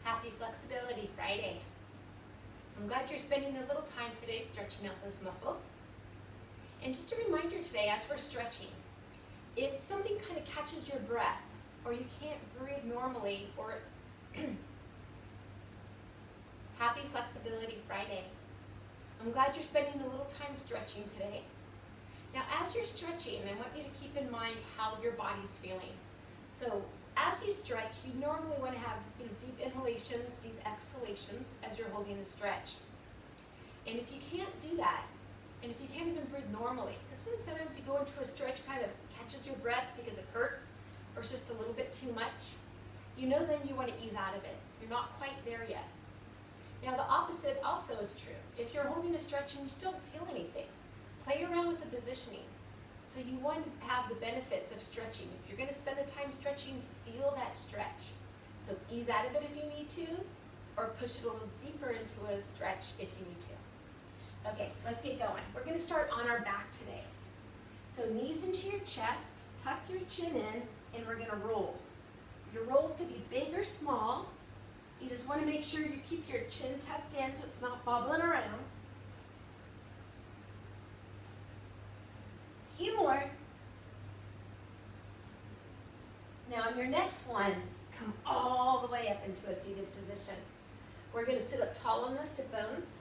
Happy Flexibility Friday. I'm glad you're spending a little time today stretching out those muscles. And just a reminder today, as we're stretching, if something kind of catches your breath, or you can't breathe normally, or Happy Flexibility Friday. I'm glad you're spending a little time stretching today. Now, as you're stretching, I want you to keep in mind how your body's feeling. So, as you stretch, you normally want to have deep inhalations, deep exhalations as you're holding the stretch. And if you can't do that, and if you can't even breathe normally, because really sometimes you go into a stretch, kind of catches your breath because it hurts, or it's just a little bit too much, then you want to ease out of it. You're not quite there yet. Now the opposite also is true. If you're holding a stretch and you still don't feel anything, play around with the positioning. So you want to have the benefits of stretching. If you're going to spend the time stretching, feel that stretch. So ease out of it if you need to, or push it a little deeper into a stretch if you need to. Okay, let's get going. We're going to start on our back today. So knees into your chest, tuck your chin in, and we're going to roll. Your rolls could be big or small. You just want to make sure you keep your chin tucked in so it's not bobbling around. A few more. Now on your next one, come all the way up into a seated position. We're going to sit up tall on those sit bones.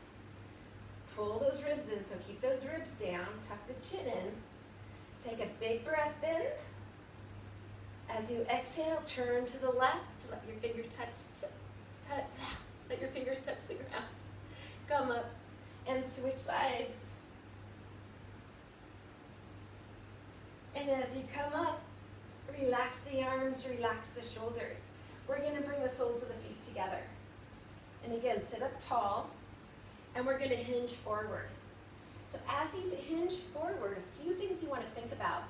Pull those ribs in, so keep those ribs down. Tuck the chin in. Take a big breath in. As you exhale, turn to the left. Let your fingers let your fingers touch the ground. Come up and switch sides. And as you come up, relax the arms, relax the shoulders. We're going to bring the soles of the feet together. And again, sit up tall, and we're going to hinge forward. So as you hinge forward, a few things you want to think about.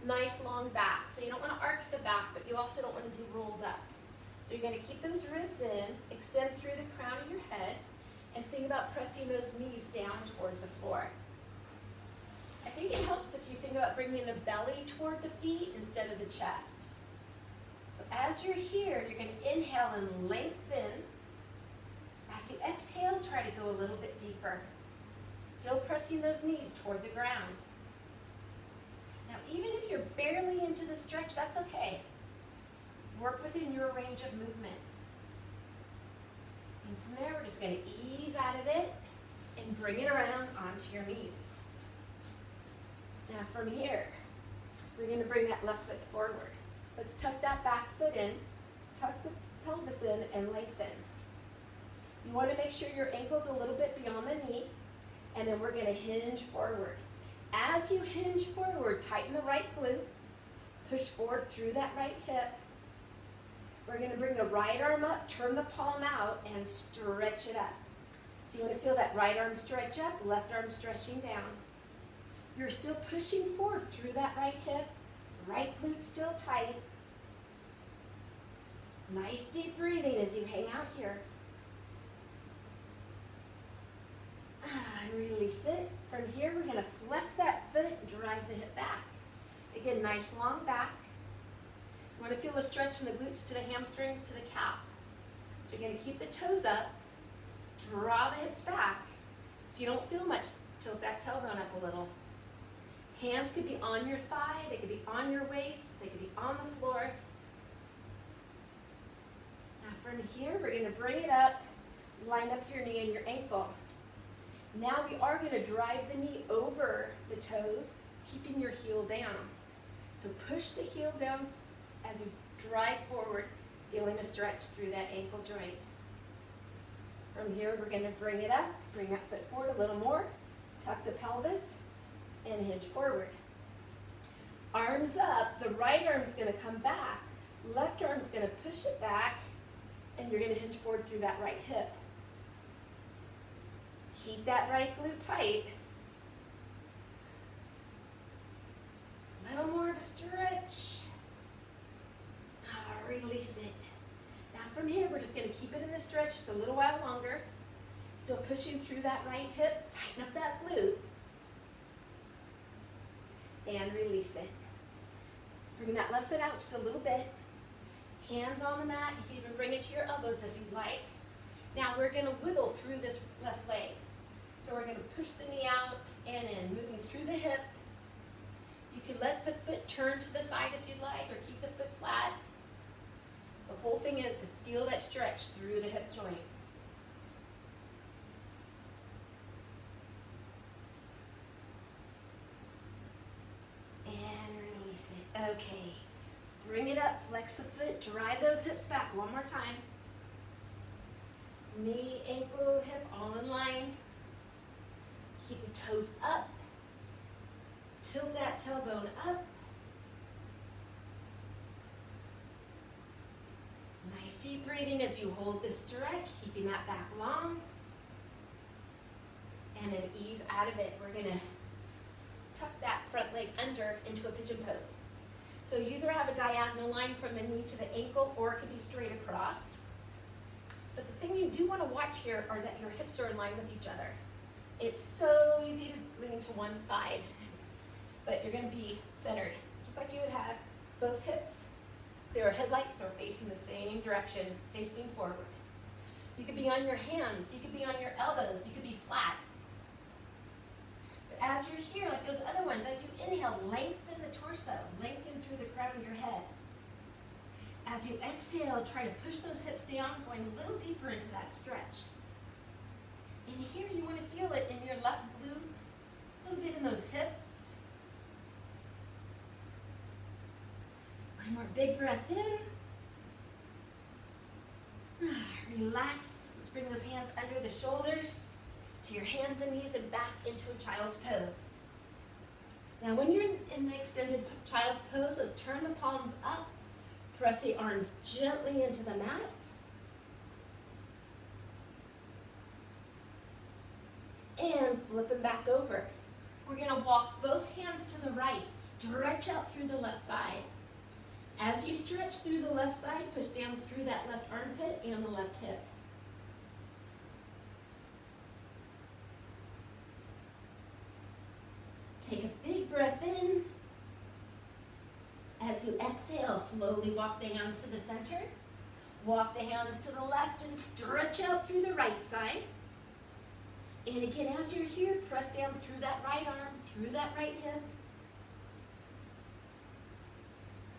Nice long back. So you don't want to arch the back, but you also don't want to be rolled up. So you're going to keep those ribs in, extend through the crown of your head, and think about pressing those knees down toward the floor. I think it helps if you think about bringing the belly toward the feet instead of the chest. So as you're here, you're going to inhale and lengthen. As you exhale, try to go a little bit deeper. Still pressing those knees toward the ground. Now, even if you're barely into the stretch, that's okay. Work within your range of movement. And from there, we're just going to ease out of it and bring it around onto your knees. Now from here, we're going to bring that left foot forward. Let's tuck that back foot in, tuck the pelvis in, and lengthen. You want to make sure your ankle's a little bit beyond the knee, and then we're going to hinge forward. As you hinge forward, tighten the right glute, push forward through that right hip. We're going to bring the right arm up, turn the palm out, and stretch it up. So you want to feel that right arm stretch up, left arm stretching down. You're still pushing forward through that right hip, right glute still tight. Nice deep breathing as you hang out here. And release it. From here, we're going to flex that foot and drive the hip back. Again, nice long back. You want to feel a stretch in the glutes to the hamstrings to the calf. So you're going to keep the toes up, draw the hips back. If you don't feel much, tilt that tailbone up a little. Hands could be on your thigh, they could be on your waist, they could be on the floor. Now from here, we're going to bring it up, line up your knee and your ankle. Now we are going to drive the knee over the toes, keeping your heel down. So push the heel down as you drive forward, feeling a stretch through that ankle joint. From here, we're going to bring it up, bring that foot forward a little more, tuck the pelvis, and hinge forward. Arms up, the right arm's going to come back, left arm's going to push it back, and you're going to hinge forward through that right hip. Keep that right glute tight. A little more of a stretch. Release it. Now from here, we're just going to keep it in the stretch just a little while longer. Still pushing through that right hip. Tighten up that glute. And release it. Bring that left foot out just a little bit. Hands on the mat. You can even bring it to your elbows if you'd like. Now we're going to wiggle through this left leg. So we're going to push the knee out and in, moving through the hip. You can let the foot turn to the side if you'd like, or keep the foot flat. The whole thing is to feel that stretch through the hip joint. And release it. Okay. Bring it up, flex the foot, drive those hips back. One more time. Knee, ankle, hip all in line. Keep the toes up. Tilt that tailbone up. Nice deep breathing as you hold this stretch, keeping that back long. And then ease out of it. We're going to tuck that front leg under into a pigeon pose. So you either have a diagonal line from the knee to the ankle, or it could be straight across. But the thing you do want to watch here are that your hips are in line with each other. It's so easy to lean to one side, but you're going to be centered, just like you would have both hips. There are headlights, they're facing the same direction, facing forward. You could be on your hands, you could be on your elbows, you could be flat. But as you're here, like those other ones, as you inhale, lengthen the torso, lengthen through the crown of your head. As you exhale, try to push those hips down, going a little deeper into that stretch. And here you want to feel it in your left glute, a little bit in those hips. One more big breath in. Relax. Let's bring those hands under the shoulders to your hands and knees and back into a child's pose. Now when you're in the extended child's pose, let's turn the palms up. Press the arms gently into the mat. And flip them back over. We're going to walk both hands to the right. Stretch out through the left side. As you stretch through the left side, push down through that left armpit and the left hip. Take a big breath in. As you exhale, slowly walk the hands to the center. Walk the hands to the left and stretch out through the right side. And again, as you're here, press down through that right arm, through that right hip.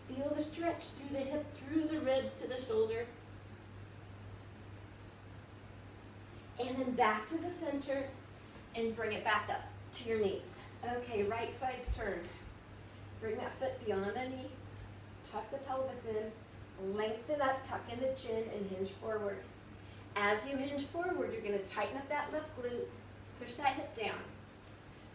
Feel the stretch through the hip, through the ribs to the shoulder. And then back to the center and bring it back up to your knees. Okay, right side's turned. Bring that foot beyond the knee. Tuck the pelvis in. Lengthen up, tuck in the chin, and hinge forward. As you hinge forward, you're going to tighten up that left glute. Push that hip down.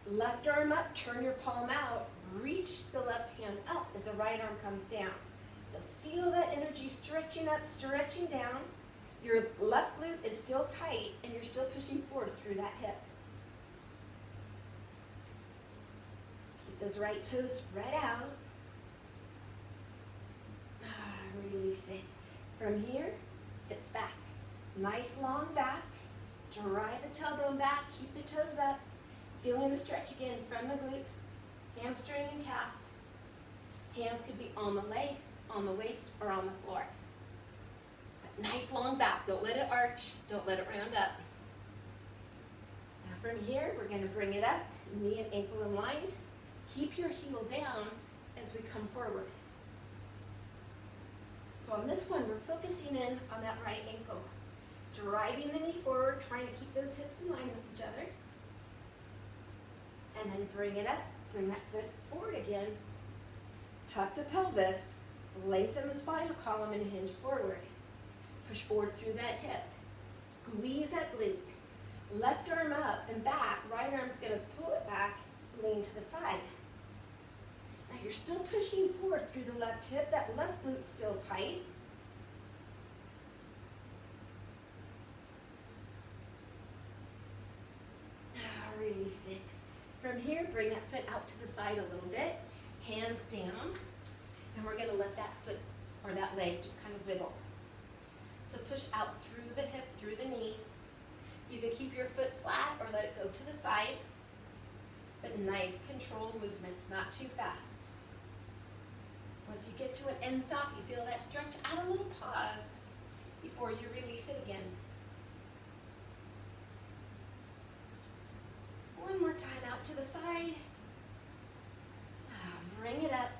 Left arm up, turn your palm out. Reach the left hand up as the right arm comes down. So feel that energy stretching up, stretching down. Your left glute is still tight, and you're still pushing forward through that hip. Keep those right toes spread out. Release it. From here, hips back. Nice long back. Drive the tailbone back. Keep the toes up. Feeling the stretch again from the glutes, hamstring and calf. Hands could be on the leg, on the waist, or on the floor. But nice long back. Don't let it arch. Don't let it round up. Now from here, we're going to bring it up. Knee and ankle in line. Keep your heel down as we come forward. So on this one, we're focusing in on that right ankle. Driving the knee forward, trying to keep those hips in line with each other. And then bring it up. Bring that foot forward again. Tuck the pelvis. Lengthen the spinal column and hinge forward. Push forward through that hip. Squeeze that glute. Left arm up and back. Right arm's going to pull it back, lean to the side. Now you're still pushing forward through the left hip. That left glute's still tight. Release it. From here, bring that foot out to the side a little bit. Hands down. And we're going to let that foot or that leg just kind of wiggle. So push out through the hip, through the knee. You can keep your foot flat or let it go to the side. But nice controlled movements, not too fast. Once you get to an end stop, you feel that stretch, add a little pause before you release it again. One more time out to the side. Bring it up.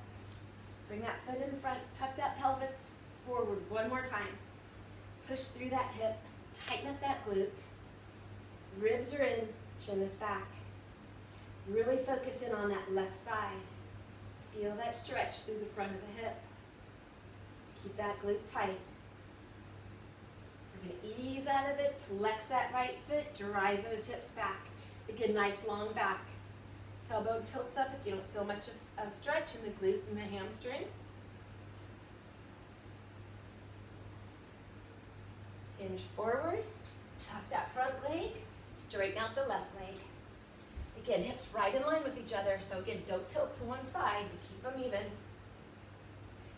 Bring that foot in front. Tuck that pelvis forward one more time. Push through that hip. Tighten up that glute. Ribs are in. Chin is back. Really focus in on that left side. Feel that stretch through the front of the hip. Keep that glute tight. We're going to ease out of it. Flex that right foot. Drive those hips back. Get a nice long back. Tailbone tilts up if you don't feel much of stretch in the glute and the hamstring. Hinge forward. Tuck that front leg. Straighten out the left leg. Again, hips right in line with each other. So again, don't tilt to one side to keep them even.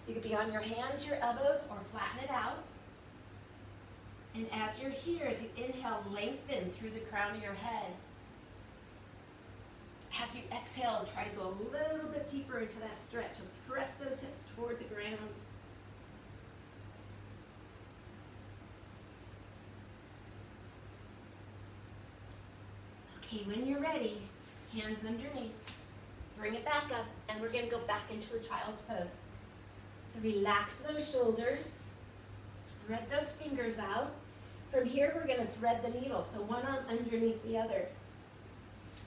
You could be on your hands, your elbows, or flatten it out. And as you're here, as you inhale, lengthen through the crown of your head. As you exhale, try to go a little bit deeper into that stretch. So press those hips toward the ground. Okay, when you're ready, hands underneath. Bring it back up, and we're going to go back into a child's pose. So relax those shoulders. Spread those fingers out. From here, we're going to thread the needle, so one arm underneath the other.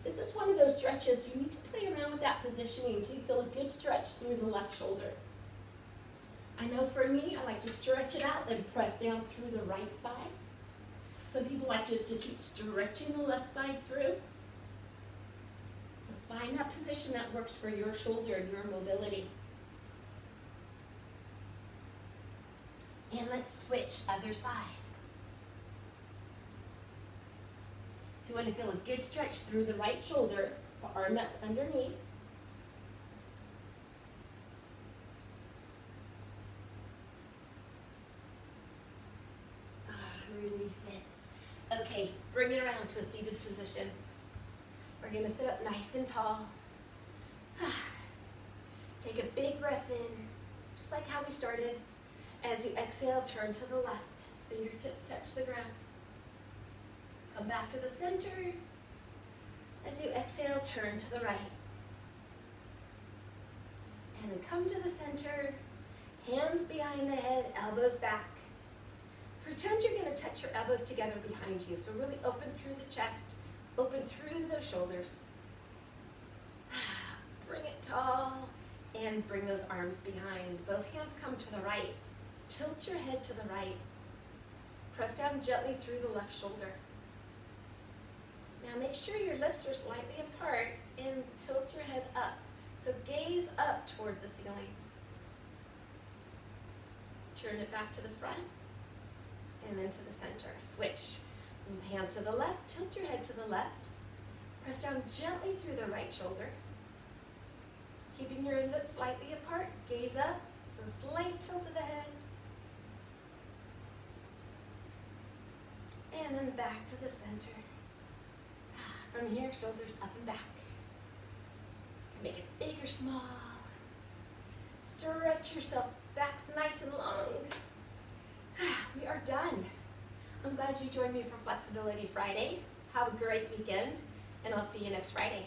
This is one of those stretches you need to play around with that positioning until you feel a good stretch through the left shoulder. I know for me, I like to stretch it out, then press down through the right side. Some people like just to keep stretching the left side through. So find that position that works for your shoulder and your mobility. And let's switch other side. So you want to feel a good stretch through the right shoulder, the arm that's underneath. Release it. Okay, bring it around to a seated position. We're going to sit up nice and tall. Take a big breath in, just like how we started. As you exhale, turn to the left. Fingertips touch the ground. Come back to the center. As you exhale, turn to the right. And then come to the center. Hands behind the head, elbows back. Pretend you're going to touch your elbows together behind you. So really open through the chest, open through those shoulders. Bring it tall and bring those arms behind. Both hands come to the right. Tilt your head to the right. Press down gently through the left shoulder. Now make sure your lips are slightly apart and tilt your head up. So gaze up toward the ceiling. Turn it back to the front and then to the center. Switch. Hands to the left, tilt your head to the left. Press down gently through the right shoulder. Keeping your lips slightly apart, gaze up. So slight tilt of the head. And then back to the center. From here, shoulders up and back. Make it big or small. Stretch yourself back nice and long. We are done. I'm glad you joined me for Flexibility Friday. Have a great weekend, and I'll see you next Friday.